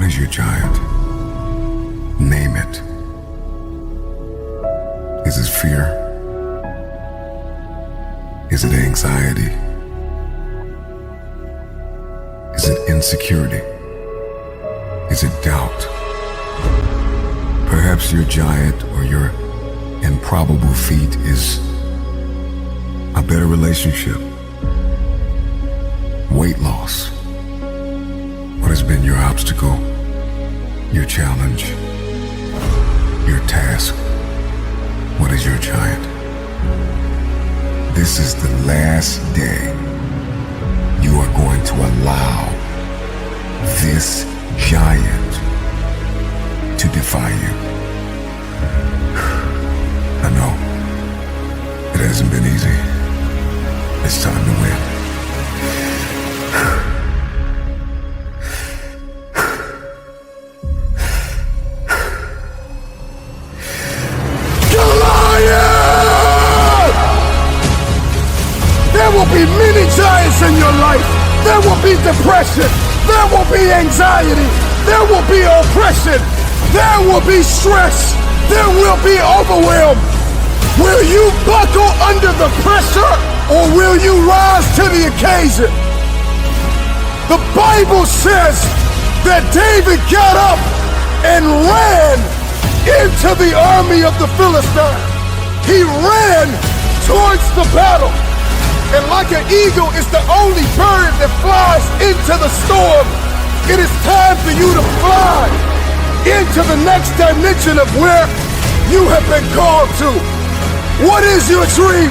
is your giant? Name it. Is it fear? Is it anxiety? Is it insecurity? Is it doubt? Perhaps your giant or your improbable feat is a better relationship, weight loss. What has been your obstacle, your challenge, your task? What is your giant? This is the last day you are going to allow this giant to defy you. I know it hasn't been easy. It's time to win. Goliath! There will be many giants in your life. There will be depression. There will be anxiety. There will be oppression. There will be stress. There will be overwhelm. Will you buckle under the pressure, or will you rise to the occasion? The Bible says that David got up and ran into the army of the Philistines. He ran towards the battle. And like an eagle is the only bird that flies into the storm, it is time for you to fly into the next dimension of where you have been called to. What is your dream?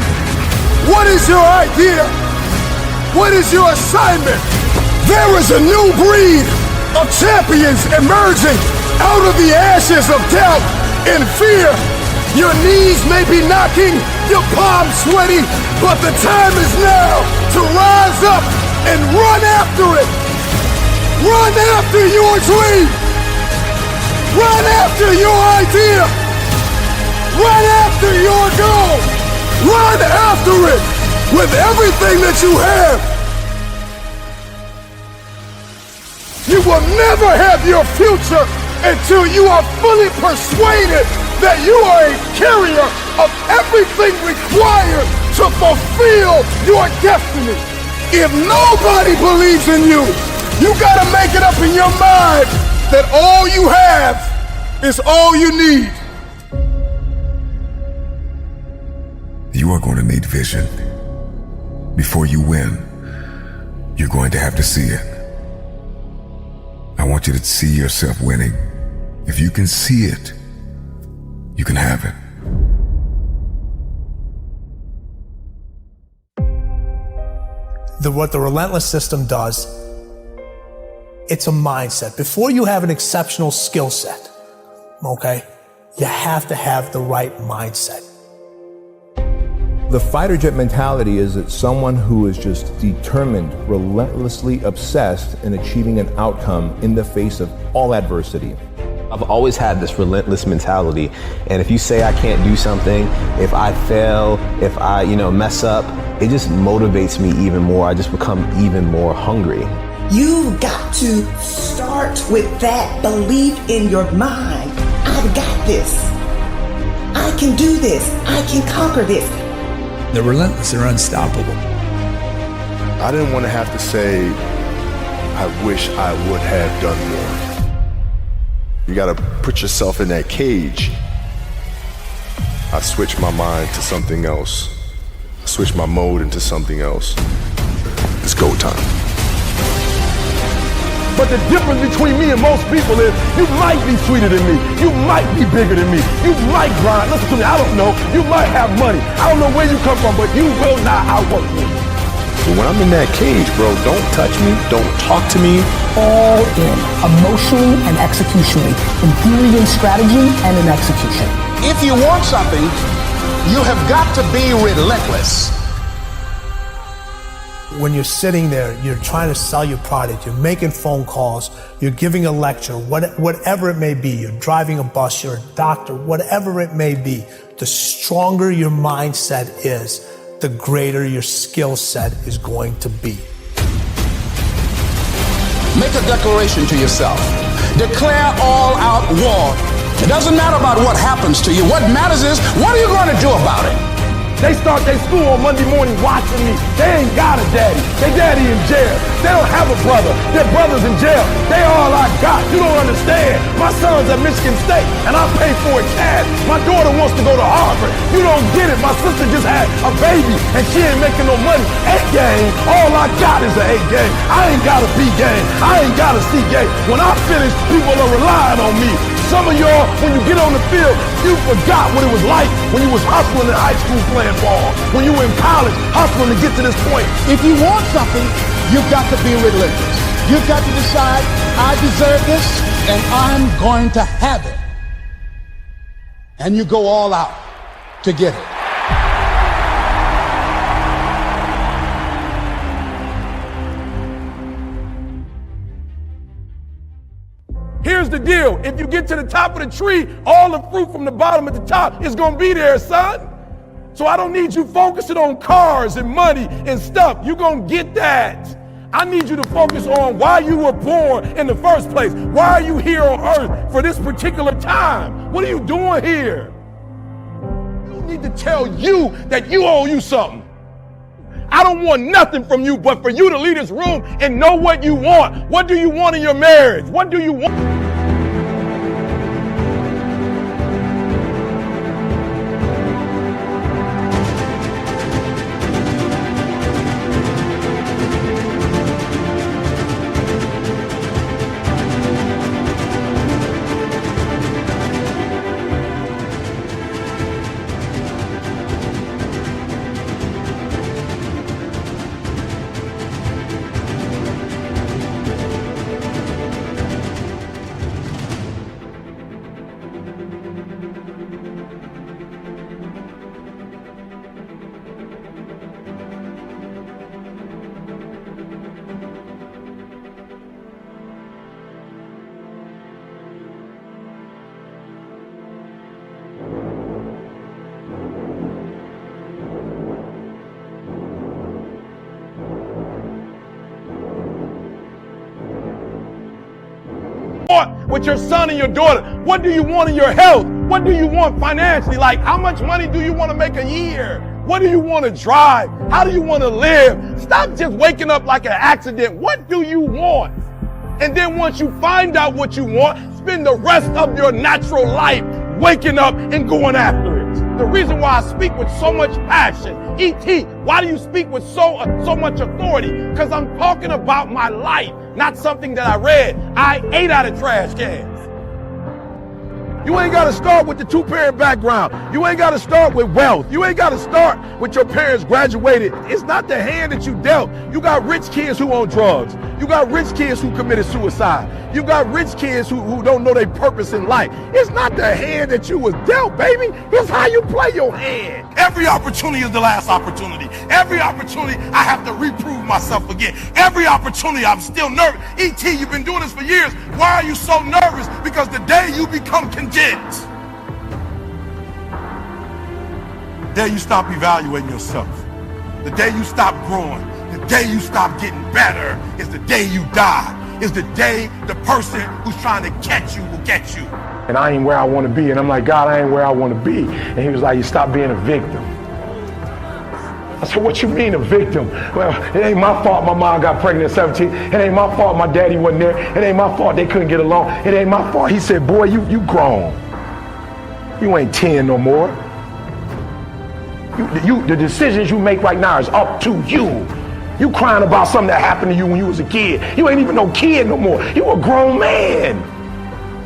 What is your idea? What is your assignment? There is a new breed of champions emerging out of the ashes of doubt and fear. Your knees may be knocking, your palms sweaty, but the time is now to rise up and run after it. Run after your dream. Run after your idea. Run after your goal. Run after it with everything that you have. You will never have your future until you are fully persuaded that you are a carrier of everything required to fulfill your destiny. If nobody believes in you, you gotta make it up in your mind that all you have is all you need. You are going to need vision. Before you win, you're going to have to see it. I want you to see yourself winning. If you can see it, you can have it. What the relentless system does, it's a mindset. Before you have an exceptional skill set, okay, you have to have the right mindset. The fighter jet mentality is that someone who is just determined, relentlessly obsessed in achieving an outcome in the face of all adversity. I've always had this relentless mentality, and if you say I can't do something, if I fail, if I, mess up, it just motivates me even more. I just become even more hungry. You've got to start with that belief in your mind. I've got this. I can do this. I can conquer this. The relentless are unstoppable. I didn't want to have to say, I wish I would have done more. You got to put yourself in that cage. I switched my mind to something else. I switched my mode into something else. It's go time. But the difference between me and most people is you might be sweeter than me. You might be bigger than me. You might grind. Listen to me, I don't know. You might have money. I don't know where you come from, but you will not outwork me. But when I'm in that cage, bro, don't touch me. Don't talk to me. All in, emotionally and executionally, in theory and strategy and in execution. If you want something, you have got to be relentless. When you're sitting there, you're trying to sell your product, you're making phone calls, you're giving a lecture, whatever it may be, you're driving a bus, you're a doctor, whatever it may be, the stronger your mindset is, the greater your skill set is going to be. Make a declaration to yourself. Declare all-out war. It doesn't matter about what happens to you. What matters is, what are you going to do about it? They start their school on Monday morning watching me. They ain't got a daddy. Their daddy in jail. They don't have a brother. Their brother's in jail. They all I got. You don't understand. My son's at Michigan State, and I pay for it cash. My daughter wants to go to Harvard. You don't get it. My sister just had a baby, and she ain't making no money. A game. All I got is an A game. I ain't got a B game. I ain't got a C game. When I finish, people are relying on me. Some of y'all, when you get on the field, you forgot what it was like when you was hustling in high school playing ball, when you were in college hustling to get to this point. If you want something, you've got to be relentless. You've got to decide, I deserve this, and I'm going to have it. And you go all out to get it. Here's the deal. If you get to the top of the tree, all the fruit from the bottom at the top is going to be there, son. So I don't need you focusing on cars and money and stuff. You're going to get that. I need you to focus on why you were born in the first place. Why are you here on earth for this particular time? What are you doing here? You don't need to tell you that you owe you something. I don't want nothing from you but for you to leave this room and know what you want. What do you want in your marriage? What do you want? With your son and your daughter? What do you want in your health? What do you want financially? Like, how much money do you want to make a year? What do you want to drive? How do you want to live? Stop just waking up like an accident. What do you want? And then once you find out what you want, spend the rest of your natural life waking up and going after it. The reason why I speak with so much passion, E.T., why do you speak with so much authority? Because I'm talking about my life, not something that I read. I ate out of trash cans. You ain't got to start with the two-parent background. You ain't got to start with wealth. You ain't got to start with your parents graduated. It's not the hand that you dealt. You got rich kids who own drugs. You got rich kids who committed suicide. You got rich kids who don't know their purpose in life. It's not the hand that you was dealt, baby. It's how you play your hand. Every opportunity is the last opportunity. Every opportunity I have to reprove myself again. Every opportunity I'm still nervous. E.T., you've been doing this for years. Why are you so nervous? Because the day you become content, the day you stop evaluating yourself, the day you stop growing, the day you stop getting better is the day you die. Is the day the person who's trying to catch you will get you. And I ain't where I want to be. And I'm like, God, I ain't where I want to be. And he was like, you stop being a victim. I said, what you mean a victim? Well, it ain't my fault my mom got pregnant at 17. It ain't my fault my daddy wasn't there. It ain't my fault they couldn't get along. It ain't my fault. He said, boy, you grown. You ain't 10 no more. The decisions you make right now is up to you. You crying about something that happened to you when you was a kid. You ain't even no kid no more. You a grown man.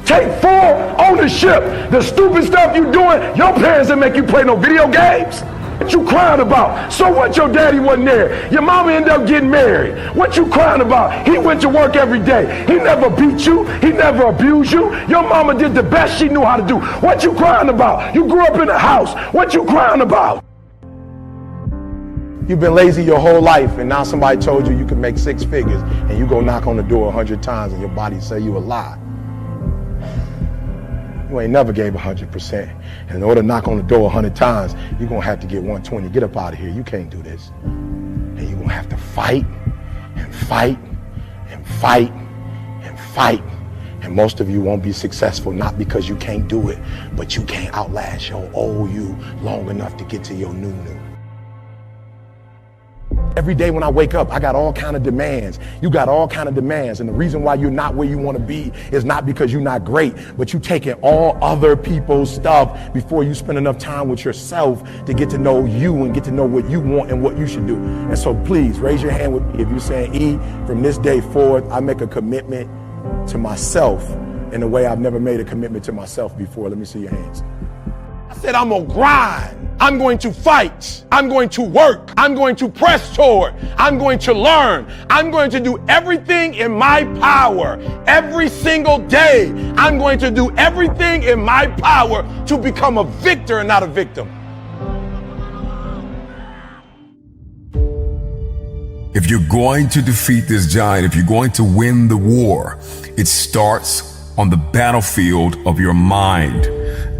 Take full ownership. The stupid stuff you doing, your parents didn't make you play no video games. What you crying about? So what, your daddy wasn't there? Your mama ended up getting married. What you crying about? He went to work every day. He never beat you. He never abused you. Your mama did the best she knew how to do. What you crying about? You grew up in a house. What you crying about? You've been lazy your whole life, and now somebody told you you can make 6 figures, and you go knock on the door 100 times, and your body say you a lie. You ain't never gave 100%. And in order to knock on the door 100 times, you're going to have to get 120. Get up out of here. You can't do this. And you're going to have to fight and fight and fight and fight And most of you won't be successful, not because you can't do it, but you can't outlast your old you long enough to get to your new. Every day when I wake up, I got all kind of demands. You got all kind of demands. And the reason why you're not where you want to be is not because you're not great, but you taking all other people's stuff before you spend enough time with yourself to get to know you and get to know what you want and what you should do. And so please raise your hand with me if you're saying, E, from this day forward, I make a commitment to myself in a way I've never made a commitment to myself before. Let me see your hands. I said, I'm gonna grind. I'm going to fight. I'm going to work. I'm going to press toward. I'm going to learn. I'm going to do everything in my power every single day. I'm going to do everything in my power to become a victor and not a victim. If you're going to defeat this giant, if you're going to win the war, it starts on the battlefield of your mind.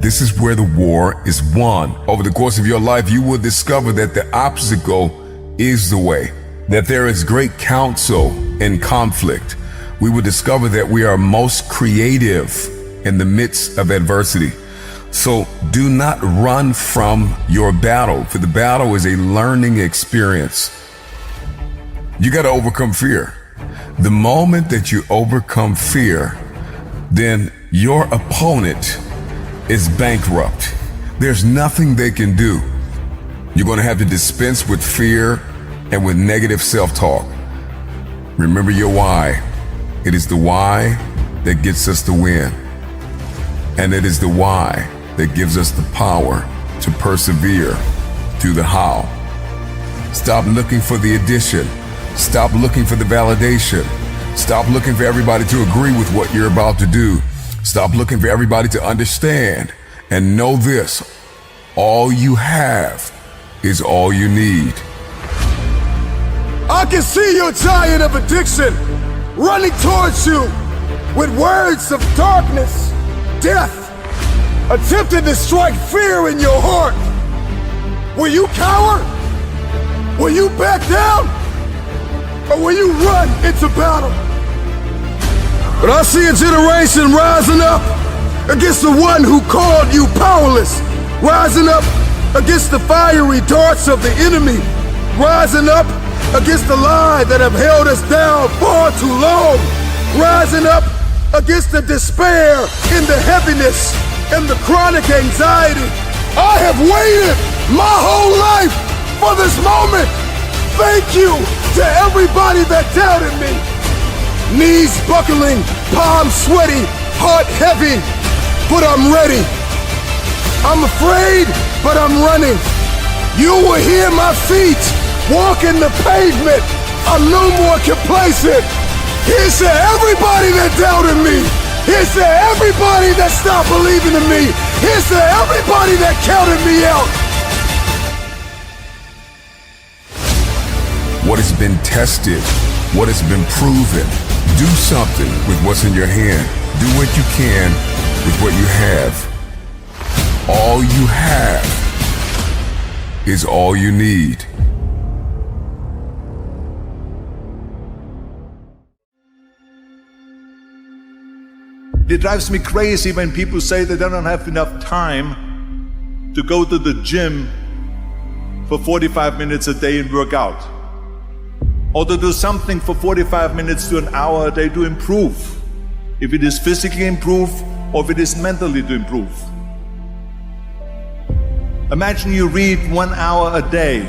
This is where the war is won. Over the course of your life, you will discover that the obstacle is the way, that there is great counsel in conflict. We will discover that we are most creative in the midst of adversity. So do not run from your battle, for the battle is a learning experience. You got to overcome fear. The moment that you overcome fear, then your opponent is bankrupt. There's nothing they can do. You're going to have to dispense with fear and with negative self-talk. Remember your why. It is the why that gets us to win. And it is the why that gives us the power to persevere through the how. Stop looking for the addition. Stop looking for the validation. Stop looking for everybody to agree with what you're about to do. Stop looking for everybody to understand. And know this, all you have is all you need. I can see your giant of addiction running towards you with words of darkness, death, attempting to strike fear in your heart. Will you cower? Will you back down? Or will you run into battle? But I see a generation rising up against the one who called you powerless, rising up against the fiery darts of the enemy, rising up against the lie that have held us down far too long, rising up against the despair and the heaviness and the chronic anxiety. I have waited my whole life for this moment. Thank you to everybody that doubted me. Knees buckling, palms sweaty, heart heavy, but I'm ready. I'm afraid, but I'm running. You will hear my feet walking the pavement. I'm no more complacent. Here's to everybody that doubted me. Here's to everybody that stopped believing in me. Here's to everybody that counted me out. What has been tested, what has been proven. Do something with what's in your hand. Do what you can with what you have. All you have is all you need. It drives me crazy when people say they don't have enough time to go to the gym for 45 minutes a day and work out. Or to do something for 45 minutes to an hour a day to improve. If it is physically improve or if it is mentally to improve. Imagine you read 1 hour a day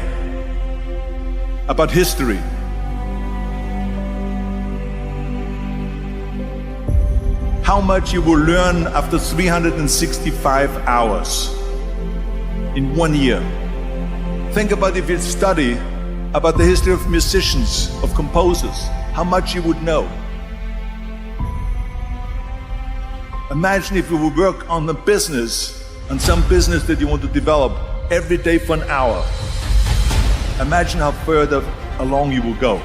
about history. How much you will learn after 365 hours in 1 year. Think about if you study about the history of musicians, of composers, how much you would know. Imagine if you would work on a business, on some business that you want to develop every day for an hour. Imagine how further along you will go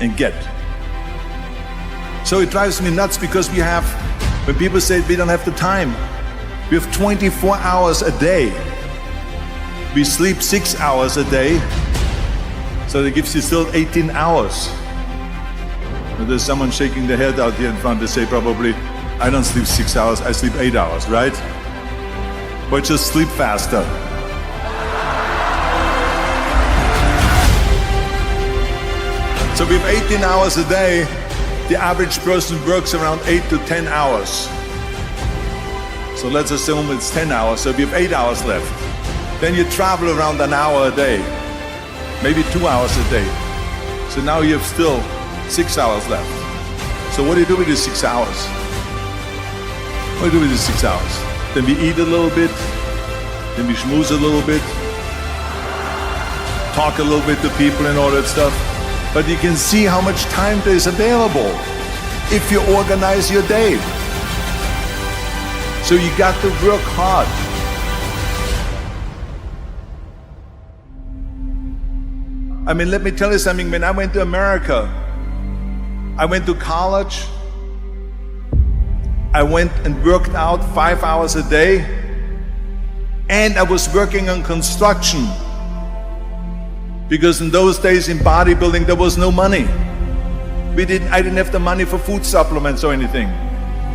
and get. So it drives me nuts because we have, when people say we don't have the time, we have 24 hours a day. We sleep 6 hours a day. So that gives you still 18 hours. And there's someone shaking their head out here in front. They say probably, I don't sleep 6 hours, I sleep 8 hours, right? But just sleep faster. So with 18 hours a day, the average person works around 8 to 10 hours. So let's assume it's 10 hours, so we have 8 hours left. Then you travel around an hour a day, maybe 2 hours a day. So now you have still 6 hours left. So what do you do with these 6 hours? What do you do with these 6 hours? Then we eat a little bit, then we schmooze a little bit, talk a little bit to people and all that stuff. But you can see how much time there is available if you organize your day. So you got to work hard. I mean, let me tell you something. When I went to America, I went to college. I went and worked out 5 hours a day. And I was working on construction. Because in those days in bodybuilding, there was no money. I didn't have the money for food supplements or anything.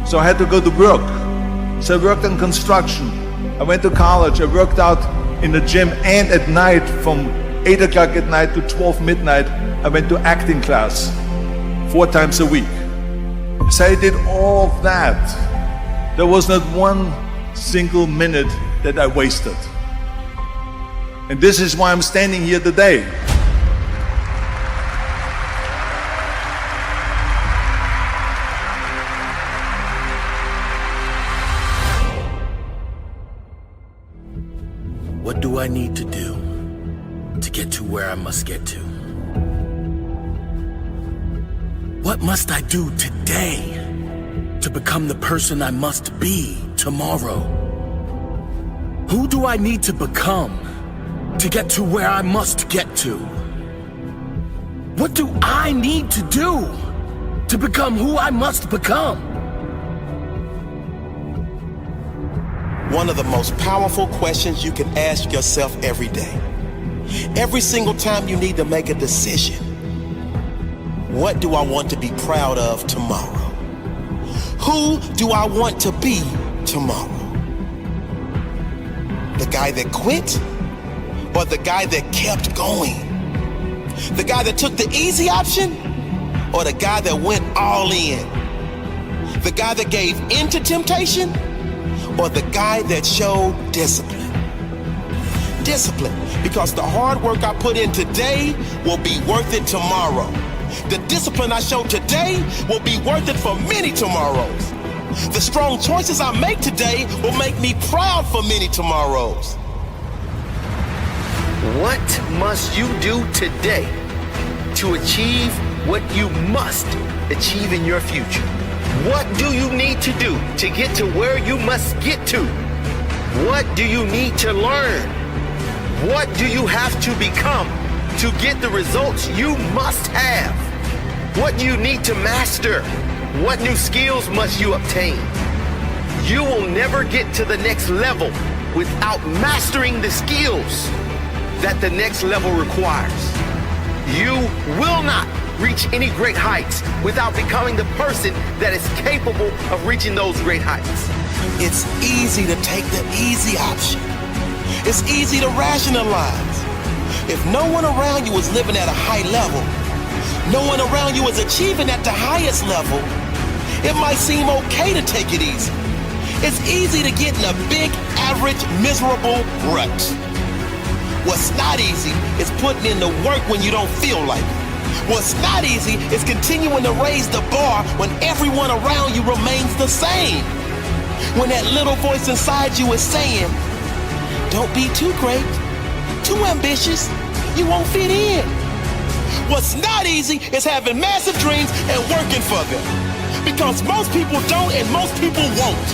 So I had to go to work. So I worked on construction. I went to college. I worked out in the gym, and at night from 8 o'clock at night to 12 midnight, I went to acting class 4 times a week. So I did all of that. There was not one single minute that I wasted. And this is why I'm standing here today. What do I need to do to get to where I must get to? What must I do today to become the person I must be tomorrow? Who do I need to become to get to where I must get to? What do I need to do to become who I must become? One of the most powerful questions you can ask yourself every day. Every single time you need to make a decision. What do I want to be proud of tomorrow? Who do I want to be tomorrow? The guy that quit? Or the guy that kept going? The guy that took the easy option? Or the guy that went all in? The guy that gave in to temptation? Or the guy that showed discipline? Discipline, because the hard work I put in today will be worth it tomorrow. The discipline I show today will be worth it for many tomorrows. The strong choices I make today will make me proud for many tomorrows. What must you do today to achieve what you must achieve in your future? What do you need to do to get to where you must get to? What do you need to learn? What do you have to become to get the results you must have? What do you need to master? What new skills must you obtain? You will never get to the next level without mastering the skills that the next level requires. You will not reach any great heights without becoming the person that is capable of reaching those great heights. It's easy to take the easy option. It's easy to rationalize. If no one around you is living at a high level, no one around you is achieving at the highest level, it might seem okay to take it easy. It's easy to get in a big, average, miserable rut. What's not easy is putting in the work when you don't feel like it. What's not easy is continuing to raise the bar when everyone around you remains the same. When that little voice inside you is saying, don't be too great, too ambitious, you won't fit in. What's not easy is having massive dreams and working for them. Because most people don't and most people won't.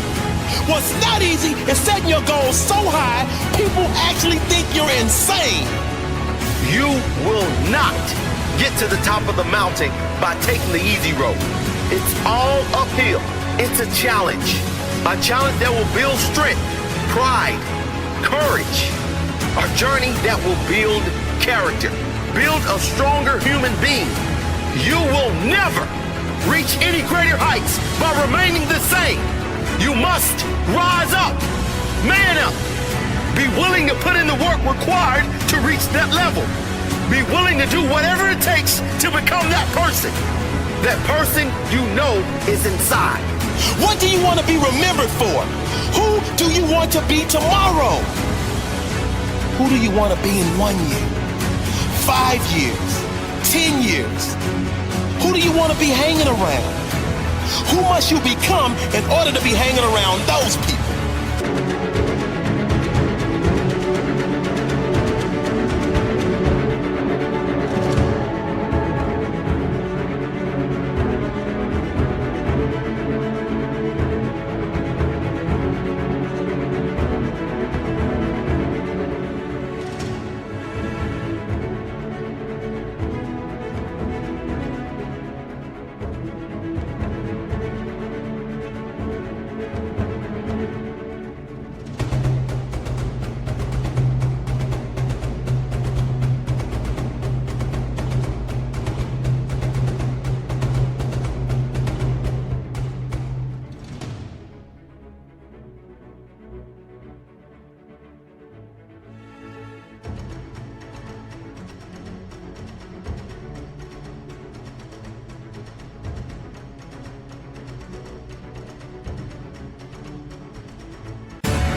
What's not easy is setting your goals so high, people actually think you're insane. You will not get to the top of the mountain by taking the easy road. It's all uphill. It's a challenge that will build strength, pride, courage, a journey that will build character, build a stronger human being. You will never reach any greater heights by remaining the same. You must rise up, man up. Be willing to put in the work required to reach that level. Be willing to do whatever it takes to become that person. That person you know is inside. What do you want to be remembered for? Who do you want to be tomorrow? Who do you want to be in 1 year, 5 years, 10 years? Who do you want to be hanging around? Who must you become in order to be hanging around those people?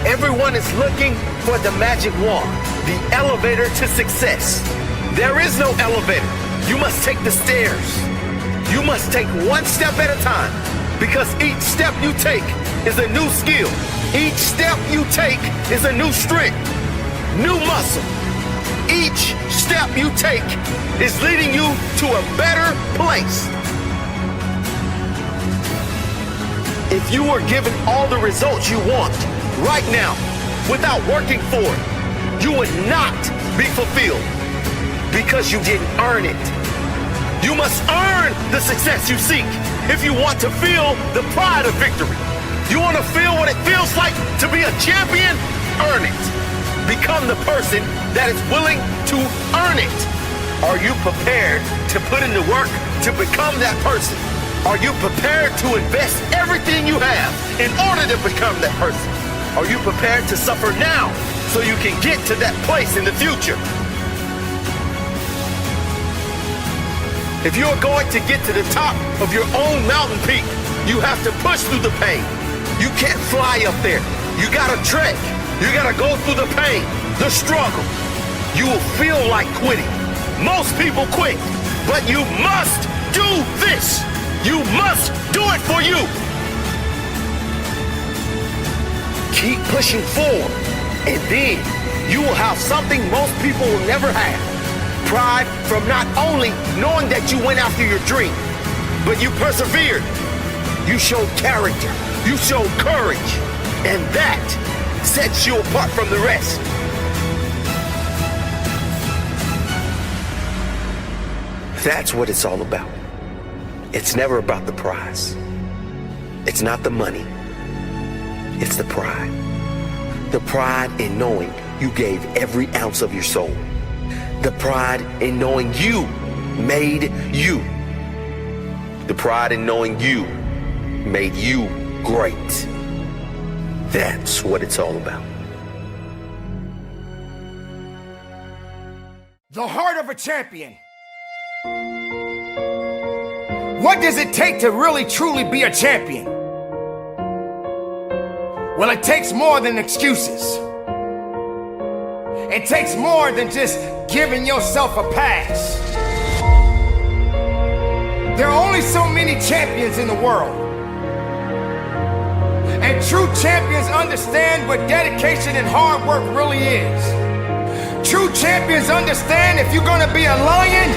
Everyone is looking for the magic wand, the elevator to success. There is no elevator. You must take the stairs. You must take one step at a time, because each step you take is a new skill. Each step you take is a new strength, new muscle. Each step you take is leading you to a better place. If you were given all the results you want right now without working for it, you would not be fulfilled because you didn't earn it. You must earn the success you seek if you want to feel the pride of victory. You want to feel what it feels like to be a champion? Earn it. Become the person that is willing to earn it. Are you prepared to put in the work to become that person? Are you prepared to invest everything you have in order to become that person? Are you prepared to suffer now so you can get to that place in the future? If you're going to get to the top of your own mountain peak, you have to push through the pain. You can't fly up there. You gotta trek. You gotta go through the pain, the struggle. You will feel like quitting. Most people quit, but you must do this. You must do it for you. Keep pushing forward, and then you will have something most people will never have. Pride from not only knowing that you went after your dream, but you persevered. You showed character. You showed courage. And that sets you apart from the rest. That's what it's all about. It's never about the prize. It's not the money. It's the pride. The pride in knowing you gave every ounce of your soul. The pride in knowing you made you. The pride in knowing you made you great. That's what it's all about. The heart of a champion. What does it take to really truly be a champion? Well, it takes more than excuses. It takes more than just giving yourself a pass. There are only so many champions in the world. And true champions understand what dedication and hard work really is. True champions understand if you're gonna be a lion,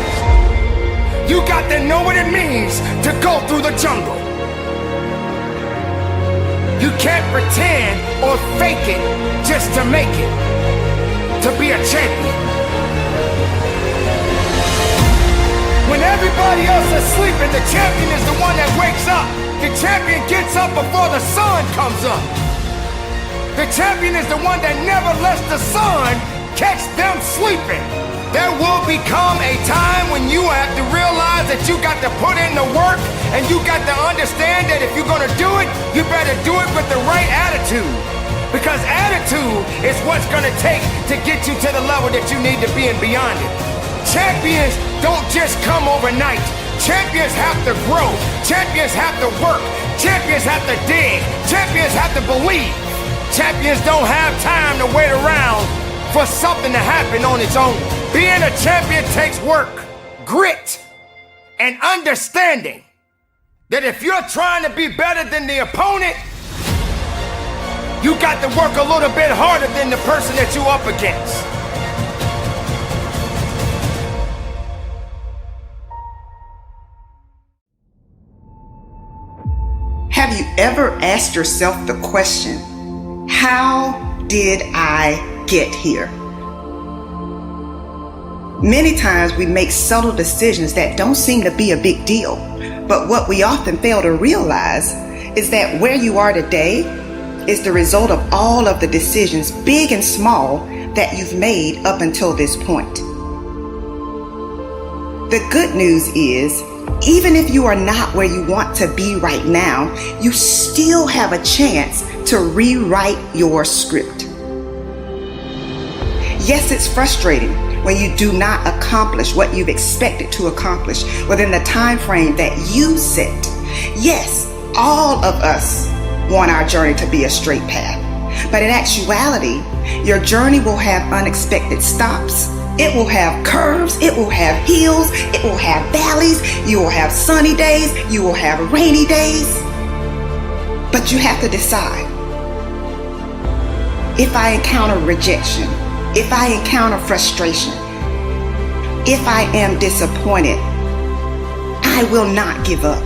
you got to know what it means to go through the jungle. You can't pretend or fake it just to make it, to be a champion. When everybody else is sleeping, the champion is the one that wakes up. The champion gets up before the sun comes up. The champion is the one that never lets the sun catch them sleeping. There will become a time when you have to realize that you got to put in the work, and you got to understand that if you're gonna do it, you better do it with the right attitude. Because attitude is what's gonna take to get you to the level that you need to be and beyond it. Champions don't just come overnight. Champions have to grow. Champions have to work. Champions have to dig. Champions have to believe. Champions don't have time to wait around for something to happen on its own. Being a champion takes work, grit, and understanding that if you're trying to be better than the opponent, you got to work a little bit harder than the person that you're up against. Have you ever asked yourself the question, how did I get here? Many times we make subtle decisions that don't seem to be a big deal, but what we often fail to realize is that where you are today is the result of all of the decisions, big and small, that you've made up until this point. The good news is, even if you are not where you want to be right now, you still have a chance to rewrite your script. Yes, it's frustrating when you do not accomplish what you've expected to accomplish within the time frame that you set. Yes, all of us want our journey to be a straight path, but in actuality, your journey will have unexpected stops. It will have curves, it will have hills, it will have valleys, you will have sunny days, you will have rainy days. But you have to decide. If I encounter rejection, if I encounter frustration, if I am disappointed, I will not give up.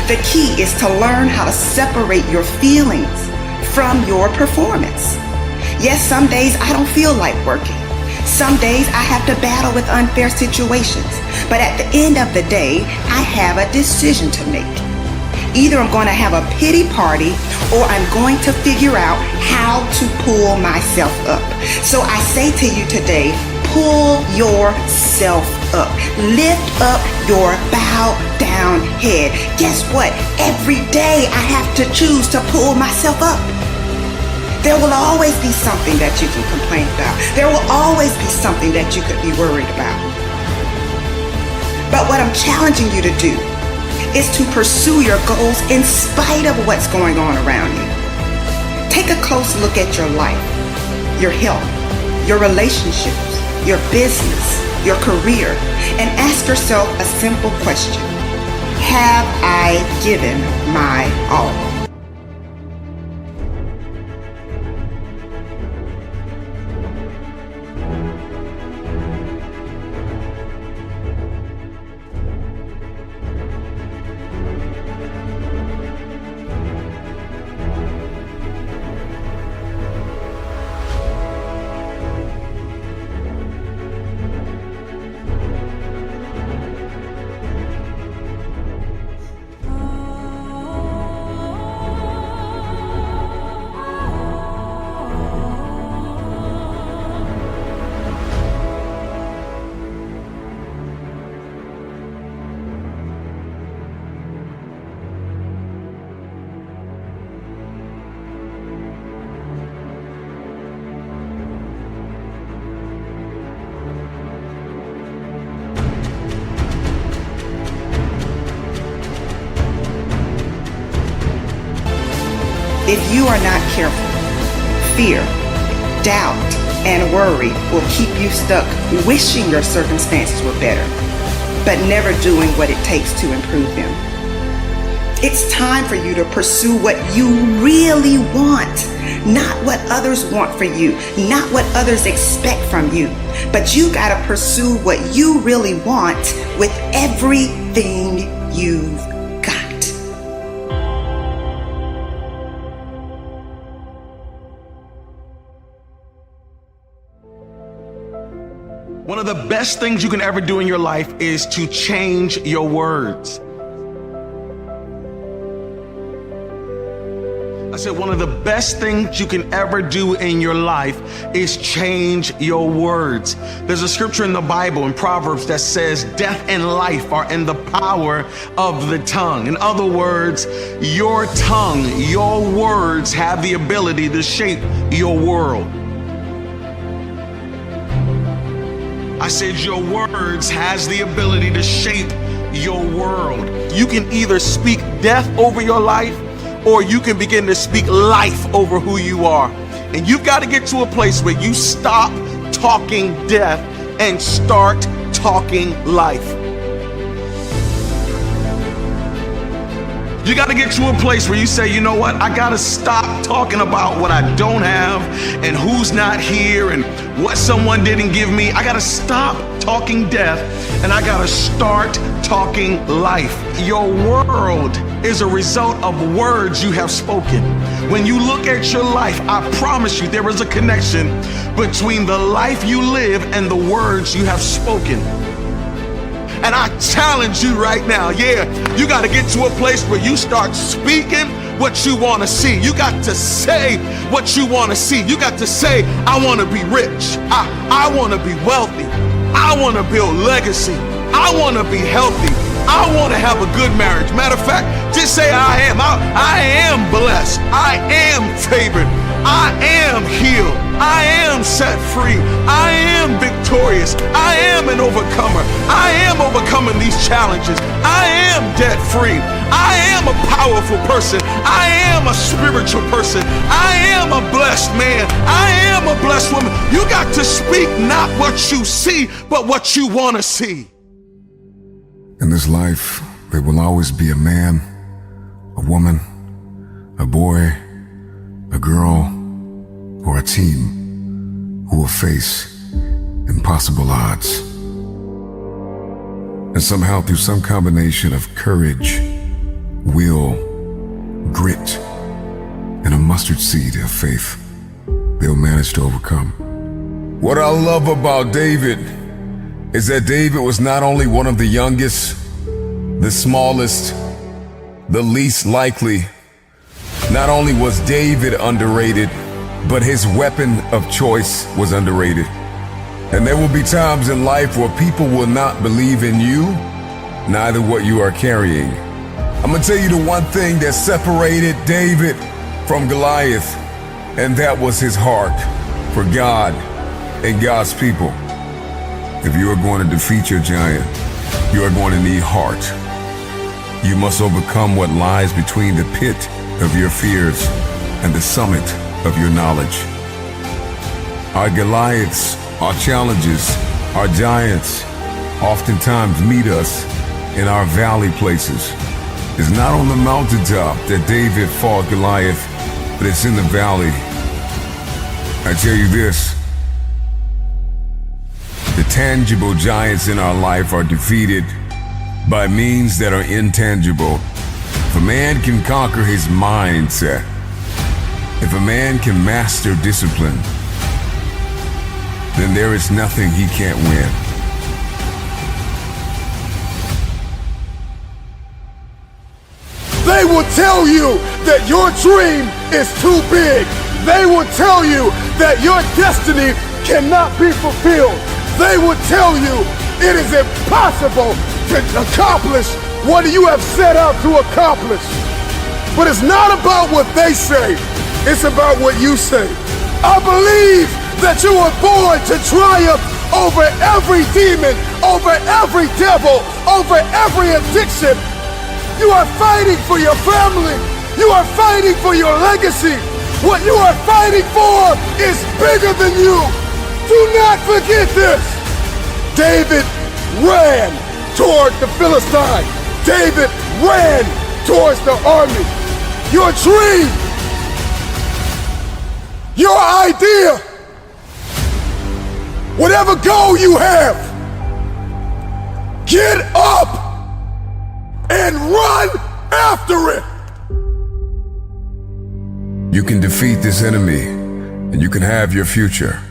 The key is to learn how to separate your feelings from your performance. Yes, some days I don't feel like working. Some days I have to battle with unfair situations. But at the end of the day, I have a decision to make. Either I'm going to have a pity party or I'm going to figure out how to pull myself up. So I say to you today, pull yourself up. Lift up your bow down head. Guess what? Every day I have to choose to pull myself up. There will always be something that you can complain about. There will always be something that you could be worried about. But what I'm challenging you to do is to pursue your goals in spite of what's going on around you. Take a close look at your life, your health, your relationships, your business, your career, and ask yourself a simple question. Have I given my all? If you are not careful, fear, doubt, and worry will keep you stuck wishing your circumstances were better, but never doing what it takes to improve them. It's time for you to pursue what you really want, not what others want for you, not what others expect from you, but you gotta pursue what you really want with everything you've got. One of the best things you can ever do in your life is to change your words. I said one of the best things you can ever do in your life is change your words. There's a scripture in the Bible in Proverbs that says death and life are in the power of the tongue. In other words, your tongue, your words have the ability to shape your world. I said your words has the ability to shape your world. You can either speak death over your life, or you can begin to speak life over who you are. And you've got to get to a place where you stop talking death and start talking life. You got to get to a place where you say, you know what? I got to stop talking about what I don't have and who's not here and what someone didn't give me. I got to stop talking death and I got to start talking life. Your world is a result of words you have spoken. When you look at your life, I promise you there is a connection between the life you live and the words you have spoken. And I challenge you right now, you got to get to a place where you start speaking what you want to see. You got to say what you want to see. You got to say, I want to be rich. I want to be wealthy. I want to build legacy. I want to be healthy. I want to have a good marriage. Matter of fact, just say I am. I am blessed. I am favored. I am healed. I am set free. I am victorious. I am an overcomer. I am overcoming these challenges. I am debt free. I am a powerful person. I am a spiritual person. I am a blessed man. I am a blessed woman. You got to speak not what you see, but what you want to see. In this life, there will always be a man, a woman, a boy, a girl, or a team who will face impossible odds. And somehow, through some combination of courage, will, grit, and a mustard seed of faith, they'll manage to overcome. What I love about David is that David was not only one of the youngest, the smallest, the least likely. Not only was David underrated, but his weapon of choice was underrated. And there will be times in life where people will not believe in you, neither what you are carrying. I'm gonna tell you the one thing that separated David from Goliath, and that was his heart for God and God's people. If you are going to defeat your giant, you are going to need heart. You must overcome what lies between the pit of your fears and the summit of your knowledge. Our Goliaths, our challenges, our giants oftentimes meet us in our valley places. It's not on the mountaintop that David fought Goliath, but it's in the valley. I tell you this, the tangible giants in our life are defeated by means that are intangible. If a man can conquer his mindset, if a man can master discipline, then there is nothing he can't win. They will tell you that your dream is too big. They will tell you that your destiny cannot be fulfilled. They will tell you it is impossible to accomplish what you have set out to accomplish. But it's not about what they say, it's about what you say. I believe that you were born to triumph over every demon, over every devil, over every addiction. You are fighting for your family. You are fighting for your legacy. What you are fighting for is bigger than you. Do not forget this. David ran toward the Philistine. David ran towards the army. Your dream, your idea, whatever goal you have, get up and run after it. You can defeat this enemy and you can have your future.